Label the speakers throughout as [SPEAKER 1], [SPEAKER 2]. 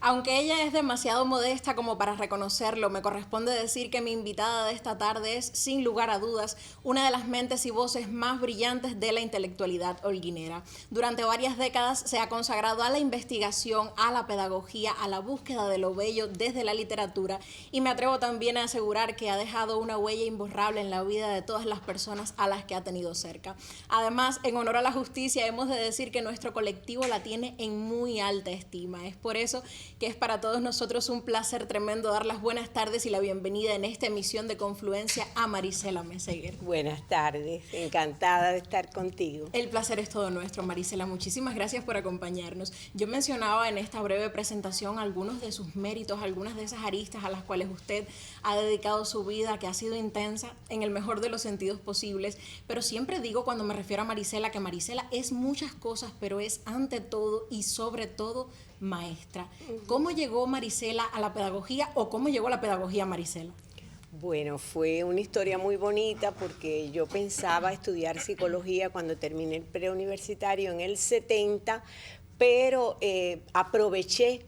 [SPEAKER 1] Aunque ella es demasiado modesta como para reconocerlo, me corresponde decir que mi invitada de esta tarde es, sin lugar a dudas, una de las mentes y voces más brillantes de la intelectualidad holguinera. Durante varias décadas se ha consagrado a la investigación, a la pedagogía, a la búsqueda de lo bello desde la literatura, y me atrevo también a asegurar que ha dejado una huella imborrable en la vida de todas las personas a las que ha tenido cerca. Además, en honor a la justicia, hemos de decir que nuestro colectivo la tiene en muy alta estima. Es por eso que es para todos nosotros un placer tremendo dar las buenas tardes y la bienvenida en esta emisión de Confluencia a Marisela Meseguer.
[SPEAKER 2] Buenas tardes, encantada de estar contigo.
[SPEAKER 1] El placer es todo nuestro, Marisela. Muchísimas gracias por acompañarnos. Yo mencionaba en esta breve presentación algunos de sus méritos, algunas de esas aristas a las cuales usted ha dedicado su vida, que ha sido intensa en el mejor de los sentidos posibles, pero siempre digo cuando me refiero a Marisela que Marisela es muchas cosas, pero es ante todo y sobre todo maestra. ¿Cómo llegó Marisela a la pedagogía o cómo llegó la pedagogía a Marisela?
[SPEAKER 2] Bueno, fue una historia muy bonita porque yo pensaba estudiar psicología cuando terminé el preuniversitario en el 70, pero aproveché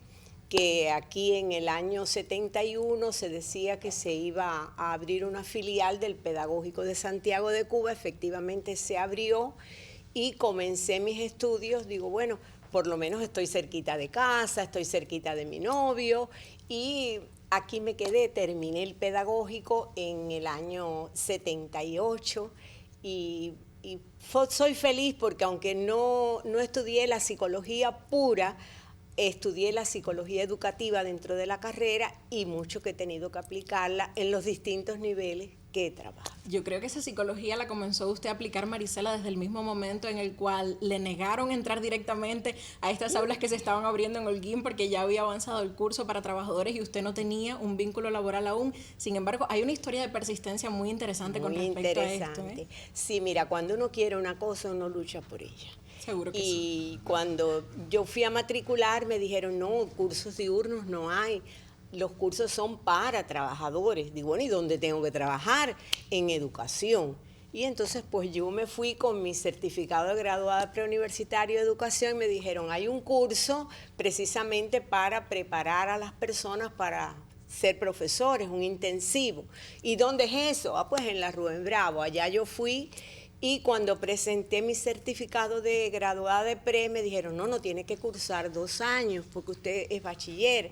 [SPEAKER 2] que aquí en el año 71 se decía que se iba a abrir una filial del Pedagógico de Santiago de Cuba. Efectivamente se abrió y comencé mis estudios. Digo, bueno, por lo menos estoy cerquita de casa, estoy cerquita de mi novio, y aquí me quedé. Terminé el pedagógico en el año 78 y soy feliz porque aunque no estudié la psicología pura, estudié la psicología educativa dentro de la carrera y mucho que he tenido que aplicarla en los distintos niveles que trabajo.
[SPEAKER 1] Yo creo que esa psicología la comenzó usted a aplicar, Marisela, desde el mismo momento en el cual le negaron entrar directamente a estas aulas que se estaban abriendo en Holguín porque ya había avanzado el curso para trabajadores y usted no tenía un vínculo laboral aún. Sin embargo, hay una historia de persistencia muy interesante con respecto a esto.
[SPEAKER 2] Sí, mira, cuando uno quiere una cosa, uno lucha por ella.
[SPEAKER 1] Seguro que sí.
[SPEAKER 2] Y cuando yo fui a matricular, me dijeron, no, cursos diurnos no hay. Los cursos son para trabajadores. Digo, bueno, ¿y dónde tengo que trabajar? En educación. Y entonces pues yo me fui con mi certificado de graduada preuniversitario de educación y me dijeron, hay un curso precisamente para preparar a las personas para ser profesores, un intensivo. ¿Y dónde es eso? Pues en la Rubén Bravo. Allá yo fui y cuando presenté mi certificado de graduada de pre, me dijeron, no tiene que cursar 2 años porque usted es bachiller.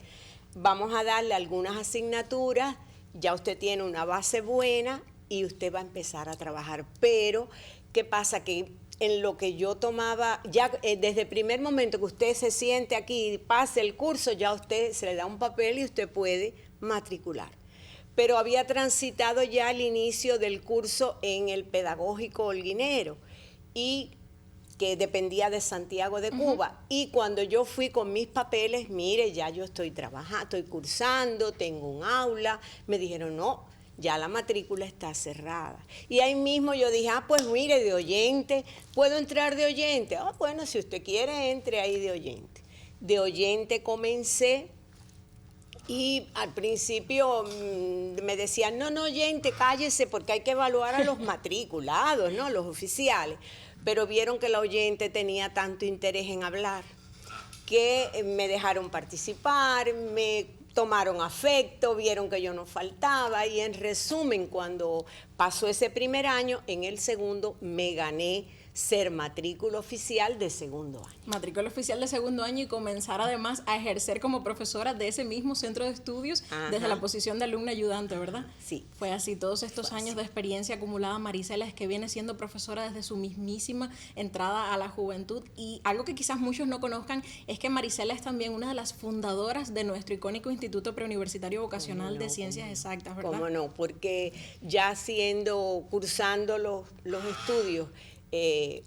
[SPEAKER 2] Vamos a darle algunas asignaturas, ya usted tiene una base buena y usted va a empezar a trabajar. Pero, ¿qué pasa? Que en lo que yo tomaba, ya desde el primer momento que usted se siente aquí y pase el curso, ya a usted se le da un papel y usted puede matricular. Pero había transitado ya el inicio del curso en el pedagógico holguinero y que dependía de Santiago de Cuba. Y cuando yo fui con mis papeles, mire, ya yo estoy trabajando, estoy cursando, tengo un aula, me dijeron, no, ya la matrícula está cerrada. Y ahí mismo yo dije, pues mire, de oyente, ¿puedo entrar de oyente? Bueno, si usted quiere, entre ahí de oyente. De oyente comencé. Y al principio me decían, no, oyente, cállese porque hay que evaluar a los matriculados, ¿no? Los oficiales. Pero vieron que la oyente tenía tanto interés en hablar que me dejaron participar, me tomaron afecto, vieron que yo no faltaba y en resumen, cuando pasó ese primer año, en el segundo me gané ser matrícula oficial de segundo año.
[SPEAKER 1] Matrícula oficial de segundo año y comenzar además a ejercer como profesora de ese mismo centro de estudios. Ajá. Desde la posición de alumna ayudante, ¿verdad?
[SPEAKER 2] Sí.
[SPEAKER 1] Fue así, todos estos años de experiencia acumulada, Marisela, es que viene siendo profesora desde su mismísima entrada a la juventud. Y algo que quizás muchos no conozcan es que Marisela es también una de las fundadoras de nuestro icónico Instituto Preuniversitario Vocacional de Ciencias Exactas, ¿verdad?
[SPEAKER 2] ¿Cómo no? Porque ya cursando los estudios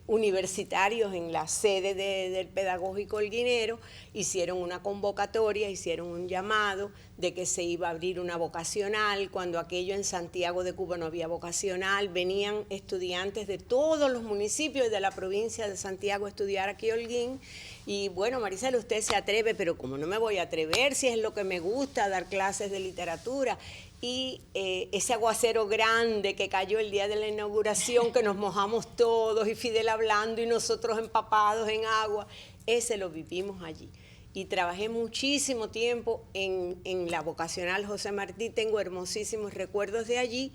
[SPEAKER 2] universitarios en la sede del Pedagógico Holguinero, hicieron una convocatoria, hicieron un llamado de que se iba a abrir una vocacional. Cuando aquello en Santiago de Cuba no había vocacional, venían estudiantes de todos los municipios de la provincia de Santiago a estudiar aquí a Holguín. Y bueno, Marisela, usted se atreve, pero ¿cómo no me voy a atrever si es lo que me gusta, dar clases de literatura? Y ese aguacero grande que cayó el día de la inauguración, que nos mojamos todos, y Fidel hablando y nosotros empapados en agua, ese lo vivimos allí. y trabajé muchísimo tiempo en la vocacional José Martí, tengo hermosísimos recuerdos de allí.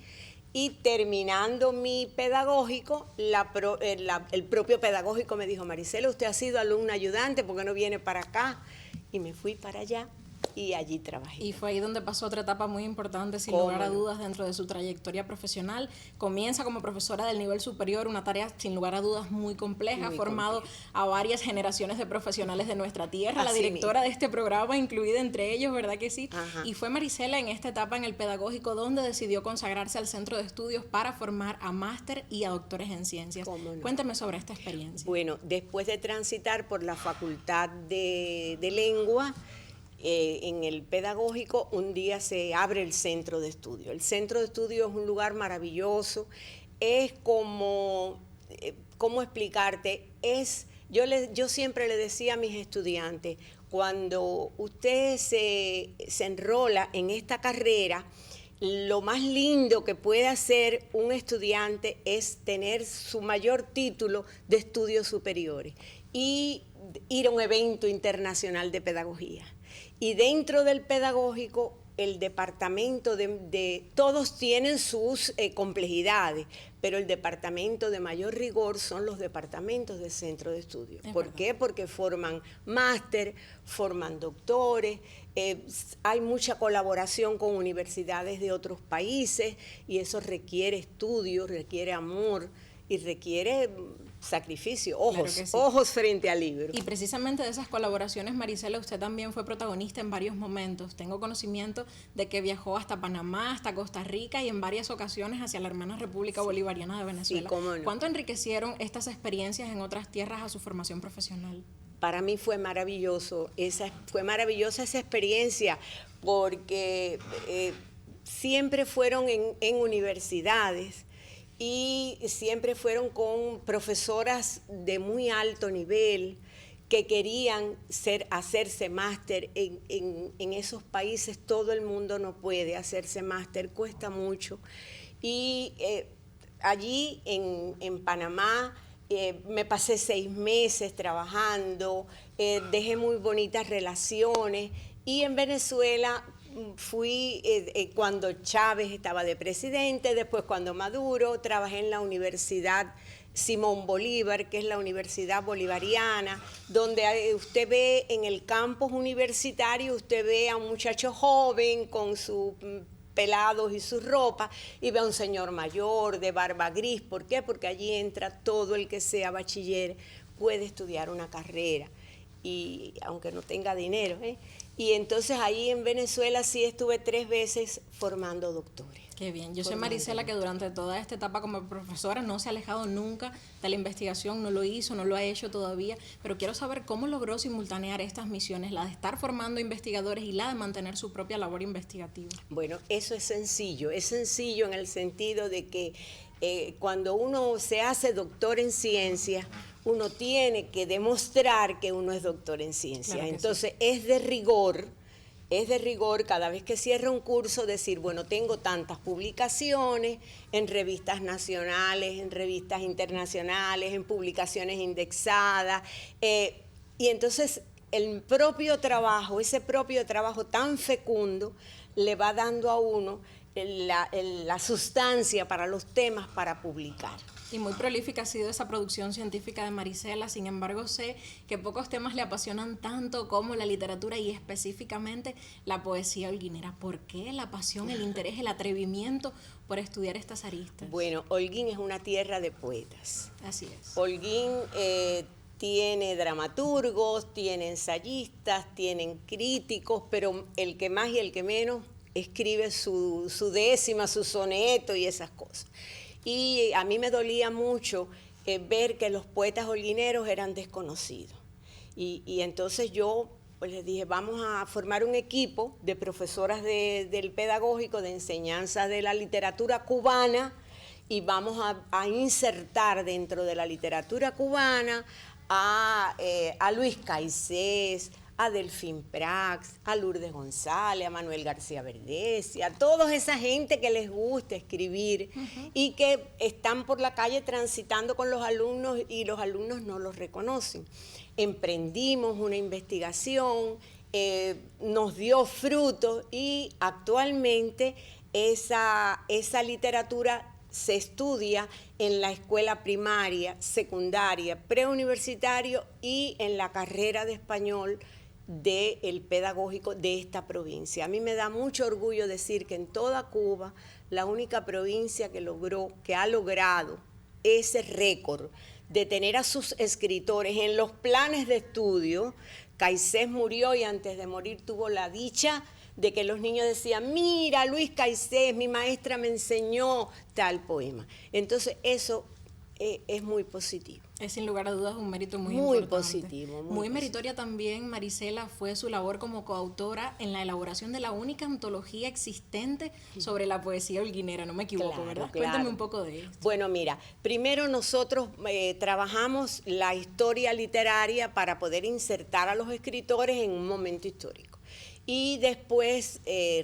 [SPEAKER 2] Y terminando mi pedagógico, el propio pedagógico me dijo, Marisela, usted ha sido alumna ayudante, ¿por qué no viene para acá? Y me fui para allá y allí trabajé.
[SPEAKER 1] Y fue ahí donde pasó otra etapa muy importante, sin lugar a dudas, dentro de su trayectoria profesional. Comienza como profesora del nivel superior, una tarea sin lugar a dudas muy compleja, ha formado a varias generaciones de profesionales de nuestra tierra, la directora de este programa incluida entre ellos, ¿verdad que sí? Ajá. Y fue Marisela en esta etapa en el pedagógico donde decidió consagrarse al centro de estudios para formar a máster y a doctores en ciencias. No. Cuéntame sobre esta experiencia.
[SPEAKER 2] Bueno, después de transitar por la Facultad de Lengua, en el pedagógico, un día se abre el centro de estudio. El centro de estudio es un lugar maravilloso, es como, ¿cómo explicarte? Yo siempre le decía a mis estudiantes, cuando usted se enrola en esta carrera, lo más lindo que puede hacer un estudiante es tener su mayor título de estudios superiores y ir a un evento internacional de pedagogía. Y dentro del pedagógico, el departamento todos tienen sus complejidades, pero el departamento de mayor rigor son los departamentos de centro de estudio. ¿Por qué? Porque forman máster, forman doctores, hay mucha colaboración con universidades de otros países y eso requiere estudio, requiere amor y requiere sacrificio, ojos, claro que sí. Ojos frente al libro.
[SPEAKER 1] Y precisamente de esas colaboraciones, Marisela, usted también fue protagonista en varios momentos. Tengo conocimiento de que viajó hasta Panamá, hasta Costa Rica y en varias ocasiones hacia la hermana República Bolivariana de Venezuela.
[SPEAKER 2] Sí, cómo no.
[SPEAKER 1] ¿Cuánto enriquecieron estas experiencias en otras tierras a su formación profesional?
[SPEAKER 2] Para mí fue maravilloso, fue maravillosa esa experiencia porque siempre fueron en universidades, y siempre fueron con profesoras de muy alto nivel que querían hacerse máster. En esos países todo el mundo no puede hacerse máster, cuesta mucho. Y allí en Panamá me pasé 6 meses trabajando, dejé muy bonitas relaciones, y en Venezuela fui cuando Chávez estaba de presidente, después cuando Maduro, trabajé en la Universidad Simón Bolívar, que es la Universidad Bolivariana, donde usted ve en el campus universitario, usted ve a un muchacho joven con sus pelados y su ropa, y ve a un señor mayor de barba gris. ¿Por qué? Porque allí entra todo el que sea bachiller, puede estudiar una carrera, y aunque no tenga dinero, Y entonces ahí en Venezuela sí estuve 3 veces formando doctores.
[SPEAKER 1] Qué bien. Yo sé, Marisela, que durante toda esta etapa como profesora no se ha alejado nunca de la investigación, no lo hizo, no lo ha hecho todavía, pero quiero saber cómo logró simultanear estas misiones, la de estar formando investigadores y la de mantener su propia labor investigativa.
[SPEAKER 2] Bueno, eso es sencillo en el sentido de que cuando uno se hace doctor en ciencias, uno tiene que demostrar que uno es doctor en ciencia. Claro, entonces sí. Es de rigor cada vez que cierra un curso decir, bueno, tengo tantas publicaciones en revistas nacionales, en revistas internacionales, en publicaciones indexadas, y entonces ese propio trabajo tan fecundo le va dando a uno la sustancia para los temas para publicar.
[SPEAKER 1] Y muy prolífica ha sido esa producción científica de Marisela, sin embargo sé que pocos temas le apasionan tanto como la literatura y específicamente la poesía holguinera. ¿Por qué la pasión, el interés, el atrevimiento por estudiar estas aristas?
[SPEAKER 2] Bueno, Holguín es una tierra de poetas.
[SPEAKER 1] Así es.
[SPEAKER 2] Holguín tiene dramaturgos, tiene ensayistas, tienen críticos, pero el que más y el que menos escribe su décima, su soneto y esas cosas. Y a mí me dolía mucho ver que los poetas holguineros eran desconocidos. Y entonces yo pues les dije, vamos a formar un equipo de profesoras del pedagógico de enseñanza de la literatura cubana y vamos a insertar dentro de la literatura cubana a Luis Caissés, a Delfín Prax, a Lourdes González, a Manuel García Verdesia, a toda esa gente que les gusta escribir y que están por la calle transitando con los alumnos y los alumnos no los reconocen. Emprendimos una investigación, nos dio frutos y actualmente esa literatura se estudia en la escuela primaria, secundaria, preuniversitario y en la carrera de español del pedagógico de esta provincia. A mí me da mucho orgullo decir que en toda Cuba, la única provincia que ha logrado ese récord de tener a sus escritores en los planes de estudio. Caisés murió y antes de morir tuvo la dicha de que los niños decían, mira, Luis Caisés, mi maestra me enseñó tal poema. Entonces eso es muy positivo.
[SPEAKER 1] Es sin lugar a dudas un mérito muy importante.
[SPEAKER 2] Positivo. Muy
[SPEAKER 1] meritoria también, Marisela, fue su labor como coautora en la elaboración de la única antología existente sobre la poesía holguinera, no me equivoco,
[SPEAKER 2] claro,
[SPEAKER 1] ¿verdad?
[SPEAKER 2] Claro.
[SPEAKER 1] Cuéntame un poco de esto.
[SPEAKER 2] Bueno, mira, primero nosotros trabajamos la historia literaria para poder insertar a los escritores en un momento histórico. Y después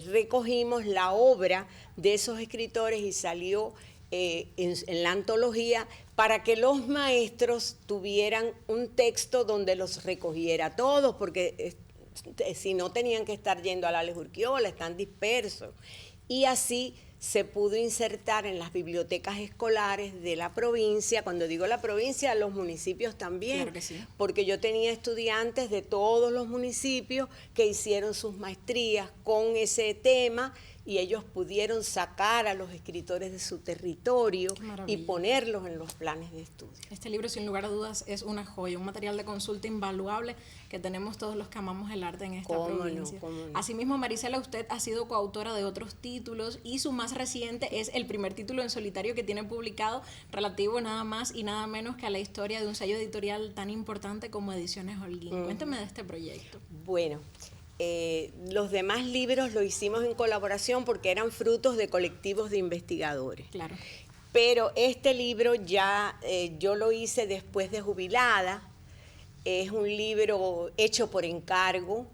[SPEAKER 2] recogimos la obra de esos escritores y salió en la antología para que los maestros tuvieran un texto donde los recogiera todos, porque si no tenían que estar yendo a la Alex Urquiola, están dispersos. Y así se pudo insertar en las bibliotecas escolares de la provincia. Cuando digo la provincia, los municipios también,
[SPEAKER 1] claro que sí.
[SPEAKER 2] Porque yo tenía estudiantes de todos los municipios que hicieron sus maestrías con ese tema y ellos pudieron sacar a los escritores de su territorio y ponerlos en los planes de estudio.
[SPEAKER 1] Este libro, sin lugar a dudas, es una joya, un material de consulta invaluable que tenemos todos los que amamos el arte en esta provincia.
[SPEAKER 2] ¿Cómo no?
[SPEAKER 1] Asimismo, Marisela, usted ha sido coautora de otros títulos y su más reciente es el primer título en solitario que tiene publicado, relativo nada más y nada menos que a la historia de un sello editorial tan importante como Ediciones Holguín. Cuéntame de este proyecto.
[SPEAKER 2] Bueno, los demás libros lo hicimos en colaboración porque eran frutos de colectivos de investigadores.
[SPEAKER 1] Claro.
[SPEAKER 2] Pero este libro ya yo lo hice después de jubilada. Es un libro hecho por encargo,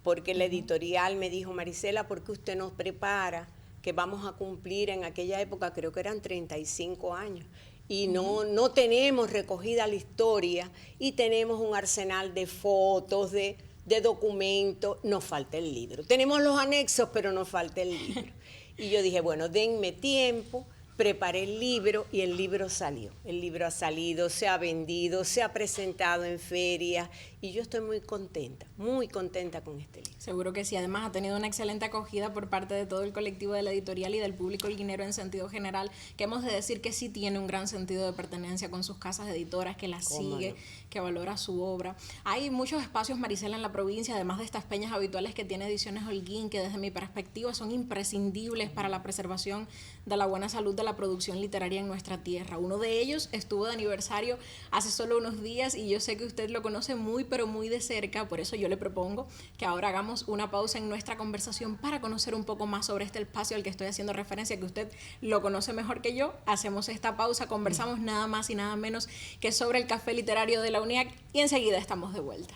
[SPEAKER 2] porque la editorial me dijo, Marisela, ¿por qué usted nos prepara? Que vamos a cumplir en aquella época, creo que eran 35 años. Y no tenemos recogida la historia y tenemos un arsenal de fotos, de documentos, nos falta el libro. Tenemos los anexos, pero nos falta el libro. Y yo dije, bueno, denme tiempo, preparé el libro y el libro salió. El libro ha salido, se ha vendido, se ha presentado en ferias y yo estoy muy contenta con este libro.
[SPEAKER 1] Seguro que sí, además ha tenido una excelente acogida por parte de todo el colectivo de la editorial y del público holguinero en sentido general, que hemos de decir que sí tiene un gran sentido de pertenencia con sus casas editoras, que las sigue, que valora su obra. Hay muchos espacios, Marisela, en la provincia, además de estas peñas habituales que tiene Ediciones Holguín, que desde mi perspectiva son imprescindibles para la preservación de la buena salud de la producción literaria en nuestra tierra. Uno de ellos estuvo de aniversario hace solo unos días y yo sé que usted lo conoce muy, pero muy de cerca, por eso yo le propongo que ahora hagamos una pausa en nuestra conversación para conocer un poco más sobre este espacio al que estoy haciendo referencia, que usted lo conoce mejor que yo. Hacemos esta pausa, conversamos nada más y nada menos que sobre el Café Literario de la UNIAC y enseguida estamos de vuelta.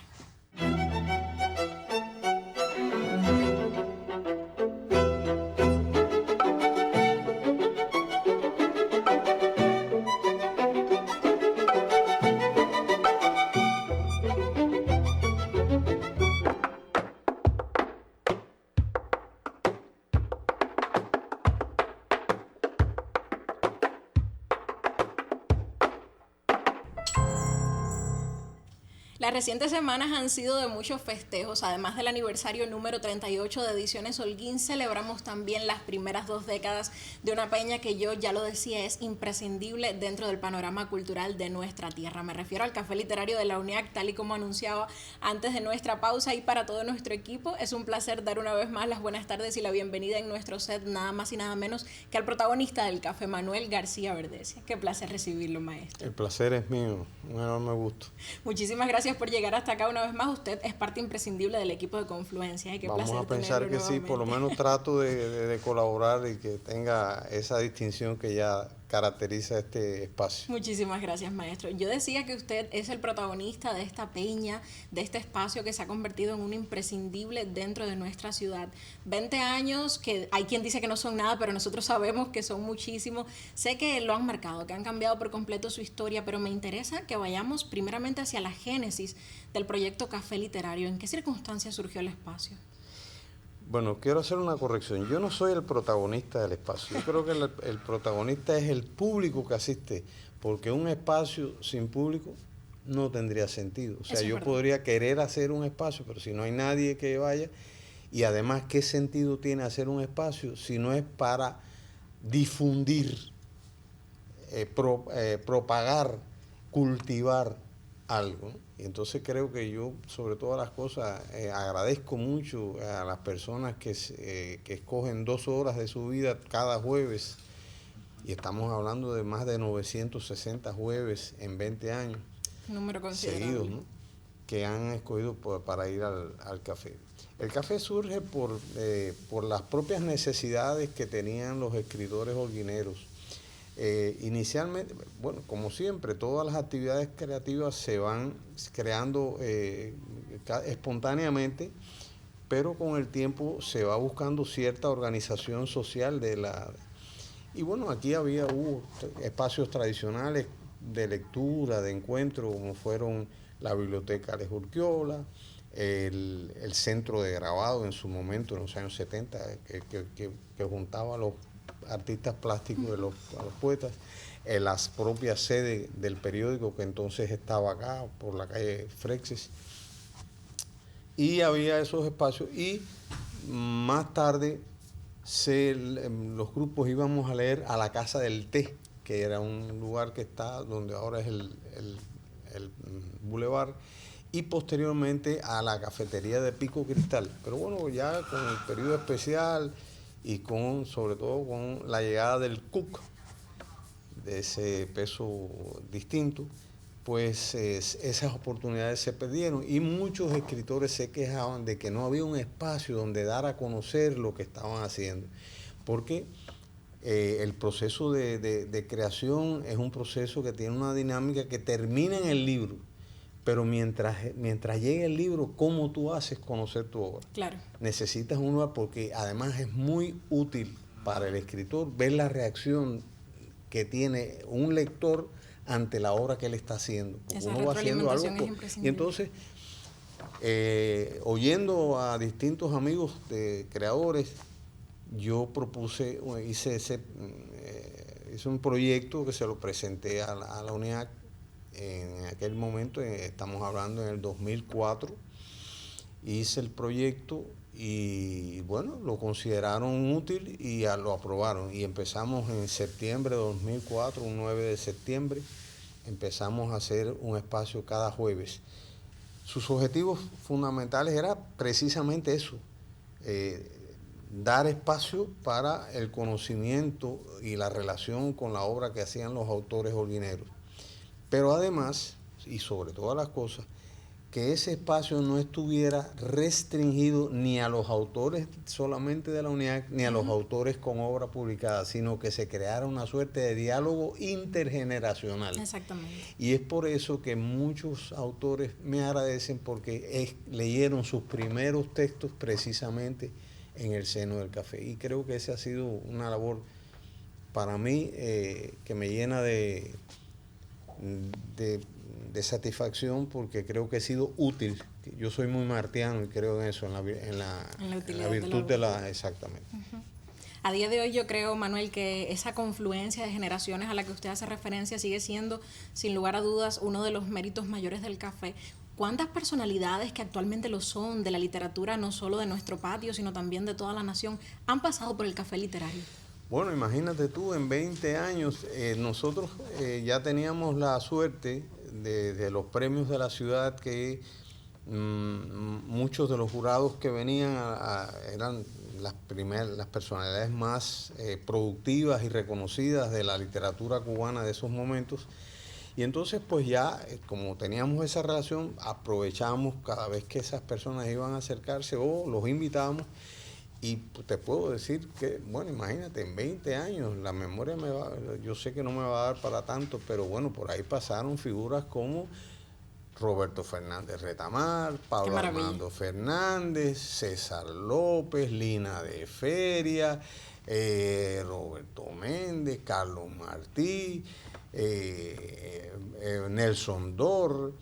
[SPEAKER 1] Las recientes semanas han sido de muchos festejos. Además del aniversario número 38 de Ediciones Holguín, celebramos también las primeras 2 décadas de una peña que yo ya lo decía es imprescindible dentro del panorama cultural de nuestra tierra. Me refiero al Café Literario de la UNIAC, tal y como anunciaba antes de nuestra pausa, y para todo nuestro equipo es un placer dar una vez más las buenas tardes y la bienvenida en nuestro set, nada más y nada menos que al protagonista del café, Manuel García Verdesia. Qué placer recibirlo, maestro.
[SPEAKER 3] El placer es mío, un enorme gusto.
[SPEAKER 1] Muchísimas gracias por llegar hasta acá una vez más. Usted es parte imprescindible del equipo de Confluencia. Qué
[SPEAKER 3] Vamos a pensar que
[SPEAKER 1] nuevamente.
[SPEAKER 3] sí, por lo menos trato de colaborar y que tenga esa distinción que ya caracteriza este espacio.
[SPEAKER 1] Muchísimas gracias, maestro. Yo decía que usted es el protagonista de esta peña, de este espacio que se ha convertido en un imprescindible dentro de nuestra ciudad. 20 años, que hay quien dice que no son nada, pero nosotros sabemos que son muchísimos. Sé que lo han marcado, que han cambiado por completo su historia, pero me interesa que vayamos primeramente hacia la génesis del proyecto Café Literario. ¿En qué circunstancias surgió el espacio?
[SPEAKER 3] Bueno, quiero hacer una corrección. Yo no soy el protagonista del espacio. Yo creo que el protagonista es el público que asiste, porque un espacio sin público no tendría sentido. O sea, yo podría querer hacer un espacio, pero si no hay nadie que vaya, y además, ¿qué sentido tiene hacer un espacio si no es para difundir, propagar, cultivar algo, ¿no? Y entonces creo que yo, sobre todas las cosas, agradezco mucho a las personas que escogen 2 horas de su vida cada jueves, y estamos hablando de más de 960 jueves en 20 años
[SPEAKER 1] Número considerable.
[SPEAKER 3] seguidos, ¿no?, que han escogido para ir al café. El café surge por las propias necesidades que tenían los escritores holguineros. Inicialmente, bueno, como siempre, todas las actividades creativas se van creando espontáneamente, pero con el tiempo se va buscando cierta organización social y bueno, aquí hubo espacios tradicionales de lectura, de encuentro, como fueron la Biblioteca de Urquiola, el Centro de Grabado en su momento, en los años 70, que juntaba a los artistas plásticos a los poetas, las propias sedes del periódico que entonces estaba acá por la calle Frexes, y había esos espacios, y más tarde los grupos íbamos a leer a la Casa del Té, que era un lugar que está donde ahora es el Boulevard, y posteriormente a la cafetería de Pico Cristal. Pero bueno, ya con el periodo especial y sobre todo con la llegada del Cook, de ese peso distinto, pues esas oportunidades se perdieron, y muchos escritores se quejaban de que no había un espacio donde dar a conocer lo que estaban haciendo, porque el proceso de creación es un proceso que tiene una dinámica que termina en el libro, pero mientras llegue el libro, ¿cómo tú haces conocer tu obra?
[SPEAKER 1] Claro.
[SPEAKER 3] Necesitas un lugar, porque además es muy útil para el escritor ver la reacción que tiene un lector ante la obra que él está haciendo. Porque
[SPEAKER 1] esa
[SPEAKER 3] uno va haciendo algo.
[SPEAKER 1] es imprescindible.
[SPEAKER 3] Y entonces, oyendo a distintos amigos de creadores, yo hice un proyecto que se lo presenté a la UNIAC en aquel momento, estamos hablando en el 2004, hice el proyecto y bueno, lo consideraron útil y lo aprobaron, y empezamos en septiembre de 2004, un 9 de septiembre, empezamos a hacer un espacio cada jueves. Sus objetivos fundamentales era precisamente eso, dar espacio para el conocimiento y la relación con la obra que hacían los autores holguineros. Pero además, y sobre todas las cosas, que ese espacio no estuviera restringido ni a los autores solamente de la UNIAC, ni a los autores con obra publicada, sino que se creara una suerte de diálogo intergeneracional.
[SPEAKER 1] Exactamente.
[SPEAKER 3] Y es por eso que muchos autores me agradecen, porque leyeron sus primeros textos precisamente en el seno del café. Y creo que esa ha sido una labor para mí que me llena de satisfacción, porque creo que he sido útil. Yo soy muy martiano y creo en eso, en la virtud de la... Exactamente.
[SPEAKER 1] Uh-huh. A día de hoy yo creo, Manuel, que esa confluencia de generaciones a la que usted hace referencia sigue siendo, sin lugar a dudas, uno de los méritos mayores del café. ¿Cuántas personalidades que actualmente lo son de la literatura, no solo de nuestro patio, sino también de toda la nación, han pasado por el café literario?
[SPEAKER 3] Bueno, imagínate tú, en 20 años nosotros ya teníamos la suerte de los premios de la ciudad, que muchos de los jurados que venían eran las personalidades más productivas y reconocidas de la literatura cubana de esos momentos. Y entonces pues ya, como teníamos esa relación, aprovechábamos cada vez que esas personas iban a acercarse o los invitábamos. Y te puedo decir que, bueno, imagínate, en 20 años la memoria yo sé que no me va a dar para tanto, pero bueno, por ahí pasaron figuras como Roberto Fernández Retamar, Pablo Armando Fernández, César López, Lina de Feria, Roberto Méndez, Carlos Martí, Nelson Dor,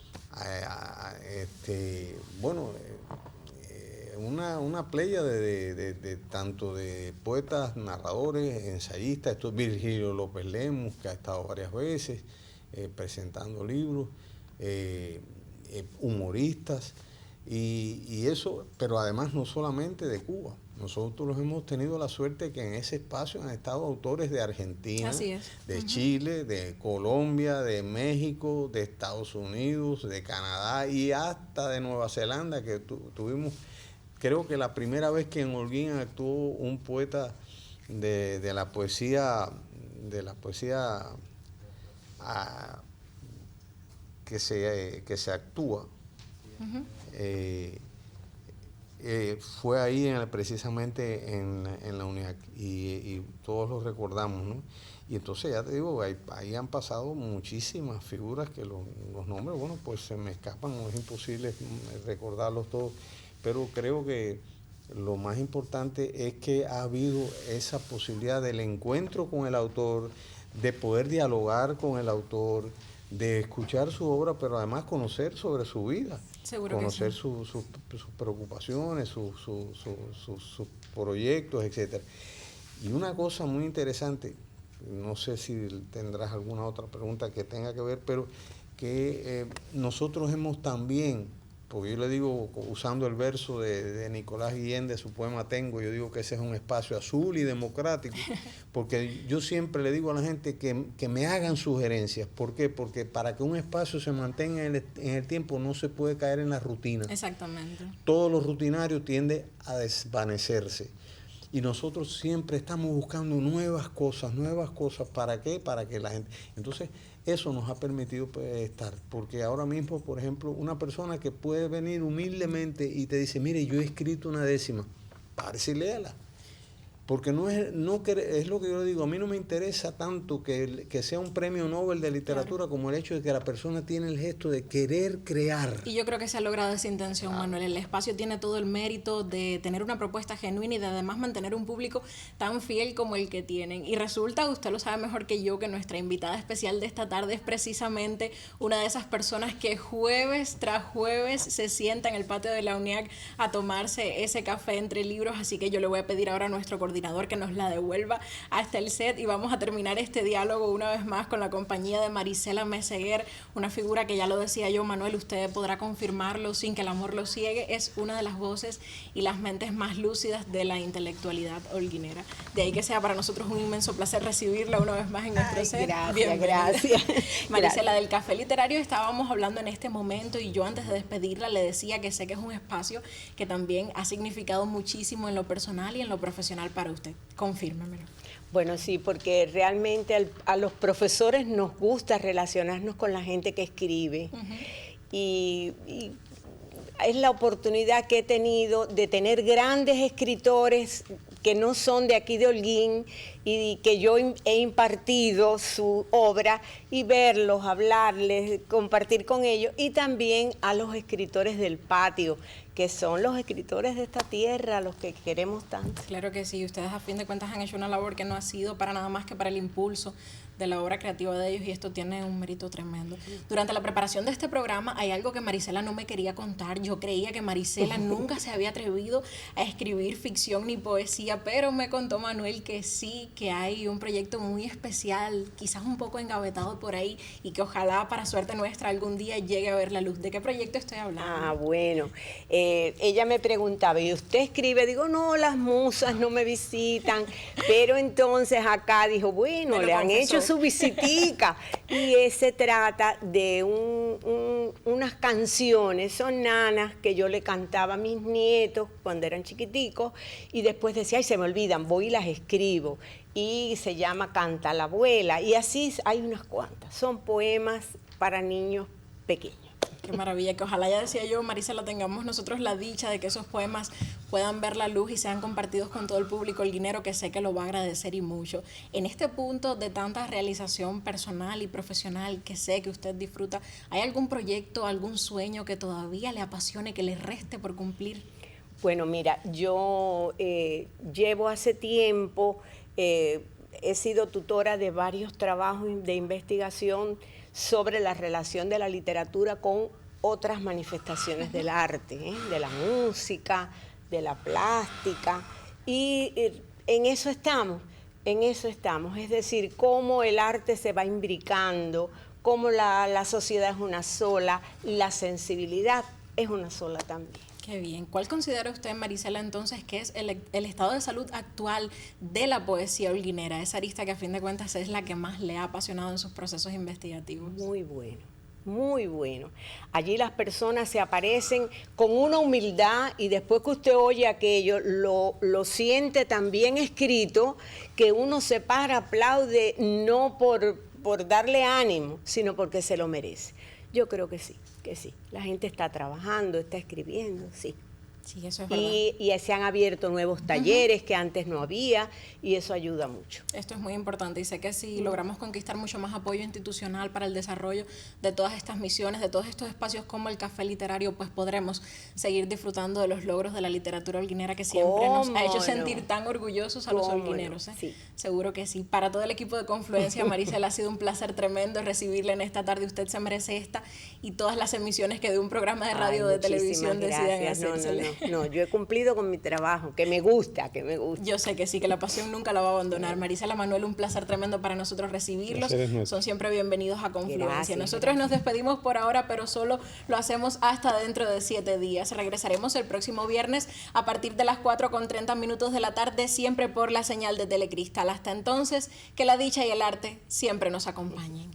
[SPEAKER 3] bueno, una playa de tanto de poetas, narradores, ensayistas. Esto es Virgilio López Lemus, que ha estado varias veces presentando libros, humoristas, y eso, pero además no solamente de Cuba. Nosotros hemos tenido la suerte que en ese espacio han estado autores de Argentina, de Chile, de Colombia, de México, de Estados Unidos, de Canadá y hasta de Nueva Zelanda, que tuvimos, creo que la primera vez que en Holguín actuó un poeta de la poesía que se actúa. Fue ahí precisamente en la UNIAC y todos lo recordamos, ¿no? Y entonces ya te digo, ahí han pasado muchísimas figuras que los nombres, bueno, pues se me escapan, no es imposible recordarlos todos, pero creo que lo más importante es que ha habido esa posibilidad del encuentro con el autor, de poder dialogar con el autor, de escuchar su obra, pero además conocer sobre su vida.
[SPEAKER 1] Seguro
[SPEAKER 3] conocer
[SPEAKER 1] que sí.
[SPEAKER 3] sus preocupaciones, sus proyectos, etcétera. Y una cosa muy interesante, no sé si tendrás alguna otra pregunta que tenga que ver, pero que nosotros hemos también, porque yo le digo, usando el verso de Nicolás Guillén de su poema Tengo, yo digo que ese es un espacio azul y democrático, porque yo siempre le digo a la gente que me hagan sugerencias. ¿Por qué? Porque para que un espacio se mantenga en el tiempo no se puede caer en la rutina.
[SPEAKER 1] Exactamente.
[SPEAKER 3] Todo lo rutinario tiende a desvanecerse. Y nosotros siempre estamos buscando nuevas cosas. ¿Para qué? Para que la gente... Entonces, eso nos ha permitido estar. Porque ahora mismo, por ejemplo, una persona que puede venir humildemente y te dice, mire, yo he escrito una décima, párese y léala. Porque es lo que yo digo, a mí no me interesa tanto que sea un premio Nobel de literatura, como el hecho de que la persona tiene el gesto de querer crear.
[SPEAKER 1] Y yo creo que se ha logrado esa intención, Manuel. El espacio tiene todo el mérito de tener una propuesta genuina y de además mantener un público tan fiel como el que tienen. Y resulta, usted lo sabe mejor que yo, que nuestra invitada especial de esta tarde es precisamente una de esas personas que jueves tras jueves se sienta en el patio de la UNIAC a tomarse ese café entre libros. Así que yo le voy a pedir ahora a nuestro coordinador que nos la devuelva hasta el set y vamos a terminar este diálogo una vez más con la compañía de Marisela Meseguer, una figura que ya lo decía yo, Manuel, usted podrá confirmarlo sin que el amor lo ciegue, es una de las voces y las mentes más lúcidas de la intelectualidad holguinera. De ahí que sea para nosotros un inmenso placer recibirla una vez más en nuestro set.
[SPEAKER 2] Gracias.
[SPEAKER 1] Marisela, del Café Literario estábamos hablando en este momento y yo antes de despedirla le decía que sé que es un espacio que también ha significado muchísimo en lo personal y en lo profesional para usted. Confírmemelo.
[SPEAKER 2] Bueno, sí, porque realmente a los profesores nos gusta relacionarnos con la gente que escribe. Y es la oportunidad que he tenido de tener grandes escritores que no son de aquí de Holguín y que yo he impartido su obra y verlos, hablarles, compartir con ellos, y también a los escritores del patio, que son los escritores de esta tierra, los que queremos tanto.
[SPEAKER 1] Claro que sí, ustedes a fin de cuentas han hecho una labor que no ha sido para nada más que para el impulso de la obra creativa de ellos, y esto tiene un mérito tremendo. Durante la preparación de este programa hay algo que Marisela no me quería contar. Yo creía que Marisela nunca se había atrevido a escribir ficción ni poesía, pero me contó Manuel que sí, que hay un proyecto muy especial, quizás un poco engavetado por ahí, y que ojalá para suerte nuestra algún día llegue a ver la luz. ¿De qué proyecto estoy hablando?
[SPEAKER 2] Ah, bueno, ella me preguntaba, ¿y usted escribe? Digo, no, las musas no me visitan, pero entonces acá dijo, bueno, le han hecho su visitica, y se trata de unas canciones, son nanas que yo le cantaba a mis nietos cuando eran chiquiticos, y después decía, ay, se me olvidan, voy y las escribo, y se llama Canta la abuela, y así hay unas cuantas, son poemas para niños pequeños.
[SPEAKER 1] Qué maravilla, que ojalá, ya decía yo, Marisela, tengamos nosotros la dicha de que esos poemas puedan ver la luz y sean compartidos con todo el público holguinero, que sé que lo va a agradecer y mucho. En este punto de tanta realización personal y profesional que sé que usted disfruta, ¿hay algún proyecto, algún sueño que todavía le apasione, que le reste por cumplir?
[SPEAKER 2] Bueno, mira, yo llevo hace tiempo, he sido tutora de varios trabajos de investigación sobre la relación de la literatura con otras manifestaciones del arte, de la música, de la plástica, y en eso estamos, es decir, cómo el arte se va imbricando, cómo la sociedad es una sola, la sensibilidad es una sola también.
[SPEAKER 1] Qué bien. ¿Cuál considera usted, Marisela, entonces, que es el estado de salud actual de la poesía holguinera? Esa arista que a fin de cuentas es la que más le ha apasionado en sus procesos investigativos.
[SPEAKER 2] Muy bueno, muy bueno. Allí las personas se aparecen con una humildad y después que usted oye aquello, lo siente tan bien escrito que uno se para, aplaude, no por darle ánimo, sino porque se lo merece. Yo creo que sí. La gente está trabajando, está escribiendo, sí.
[SPEAKER 1] Sí, eso es verdad.
[SPEAKER 2] Y se han abierto nuevos talleres que antes no había, y eso ayuda mucho.
[SPEAKER 1] Esto es muy importante, y sé que si logramos conquistar mucho más apoyo institucional para el desarrollo de todas estas misiones, de todos estos espacios como el Café Literario, pues podremos seguir disfrutando de los logros de la literatura holguinera, que siempre nos ha hecho sentir tan orgullosos a los holguineros.
[SPEAKER 2] Sí.
[SPEAKER 1] Seguro que sí. Para todo el equipo de Confluencia, Marisela, ha sido un placer tremendo recibirla en esta tarde. Usted se merece esta y todas las emisiones que de un programa de radio o de televisión decidan hacérsele.
[SPEAKER 2] No, yo he cumplido con mi trabajo, que me gusta.
[SPEAKER 1] Yo sé que sí, que la pasión nunca la va a abandonar. Marisela, Manuel, un placer tremendo para nosotros recibirlos. Son siempre bienvenidos a Confluencia. Gracias, nosotros nos despedimos por ahora, pero solo lo hacemos hasta dentro de 7 días. Regresaremos el próximo viernes a partir de las 4:30 de la tarde, siempre por la señal de Telecristal. Hasta entonces, que la dicha y el arte siempre nos acompañen.